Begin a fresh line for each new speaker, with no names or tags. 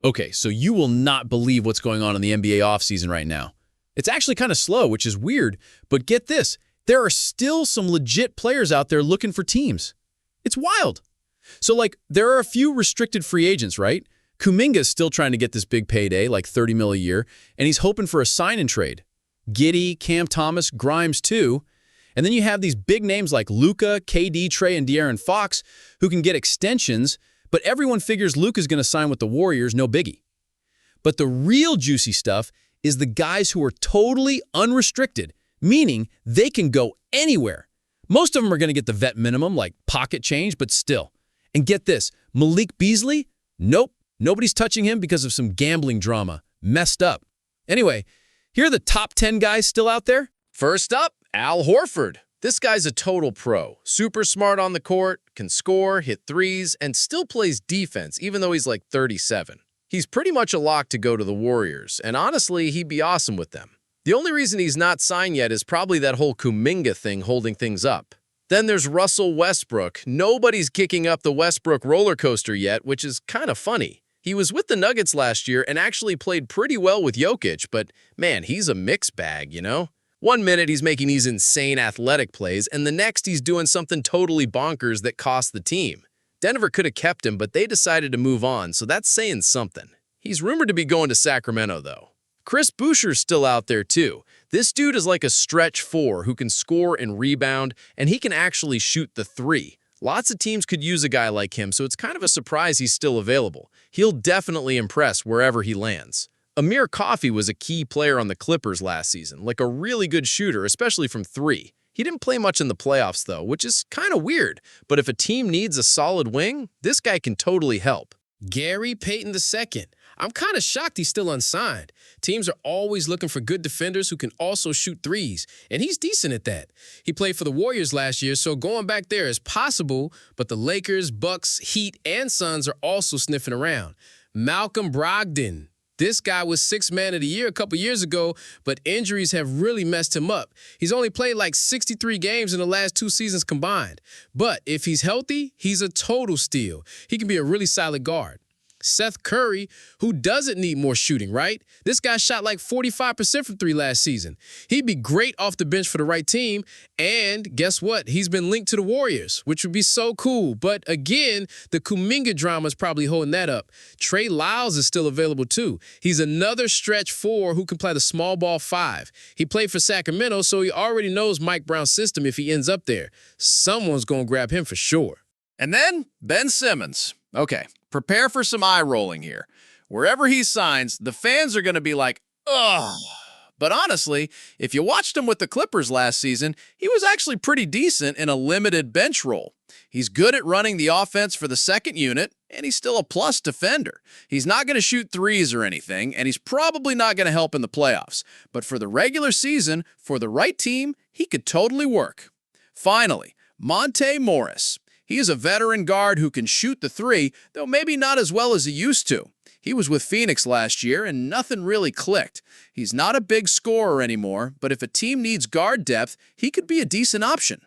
Okay, so you will not believe what's going on in the NBA offseason right now. It's actually kind of slow, which is weird, but get this, there are still some legit players out there looking for teams. It's wild. So, there are a few restricted free agents, right? Kuminga's still trying to get this big payday, like $30 million a year, and he's hoping for a sign-and-trade. Giddey, Cam Thomas, Grimes too. And then you have these big names like Luka, KD, Trey, and De'Aaron Fox who can get extensions, but everyone figures Luka's going to sign with the Warriors, no biggie. But the real juicy stuff is the guys who are totally unrestricted, meaning they can go anywhere. Most of them are going to get the vet minimum, like pocket change, but still. And get this, Malik Beasley? Nope, nobody's touching him because of some gambling drama. Messed up. Anyway, here are the top 10 guys still out there.
First up, Al Horford. This guy's a total pro. Super smart on the court, can score, hit threes, and still plays defense, even though he's like 37. He's pretty much a lock to go to the Warriors, and honestly, he'd be awesome with them. The only reason he's not signed yet is probably that whole Kuminga thing holding things up. Then there's Russell Westbrook. Nobody's kicking up the Westbrook roller coaster yet, which is kind of funny. He was with the Nuggets last year and actually played pretty well with Jokic, but man, he's a mixed bag, you know? One minute he's making these insane athletic plays, and the next he's doing something totally bonkers that cost the team. Denver could have kept him, but they decided to move on, so that's saying something. He's rumored to be going to Sacramento, though. Chris Boucher's still out there, too. This dude is like a stretch four who can score and rebound, and he can actually shoot the three. Lots of teams could use a guy like him, so it's kind of a surprise he's still available. He'll definitely impress wherever he lands. Amir Coffey was a key player on the Clippers last season, like a really good shooter, especially from three. He didn't play much in the playoffs, though, which is kind of weird. But if a team needs a solid wing, this guy can totally help.
Gary Payton II. I'm kind of shocked he's still unsigned. Teams are always looking for good defenders who can also shoot threes, and he's decent at that. He played for the Warriors last year, so going back there is possible, but the Lakers, Bucks, Heat, and Suns are also sniffing around. Malcolm Brogdon. This guy was Sixth Man of the Year a couple years ago, but injuries have really messed him up. He's only played like 63 games in the last 2 seasons combined. But if he's healthy, he's a total steal. He can be a really solid guard. Seth Curry, who doesn't need more shooting, right? This guy shot like 45% from three last season. He'd be great off the bench for the right team, and guess what? He's been linked to the Warriors, which would be so cool. But again, the Kuminga drama is probably holding that up. Trey Lyles is still available too. He's another stretch four who can play the small ball five. He played for Sacramento, so he already knows Mike Brown's system if he ends up there. Someone's going to grab him for sure.
And then Ben Simmons. Okay, prepare for some eye rolling here. Wherever he signs, the fans are going to be like, ugh. But honestly, if you watched him with the Clippers last season, he was actually pretty decent in a limited bench role. He's good at running the offense for the second unit, and he's still a plus defender. He's not going to shoot threes or anything, and he's probably not going to help in the playoffs. But for the regular season, for the right team, he could totally work. Finally, Monte Morris. He is a veteran guard who can shoot the three, though maybe not as well as he used to. He was with Phoenix last year, and nothing really clicked. He's not a big scorer anymore, but if a team needs guard depth, he could be a decent option.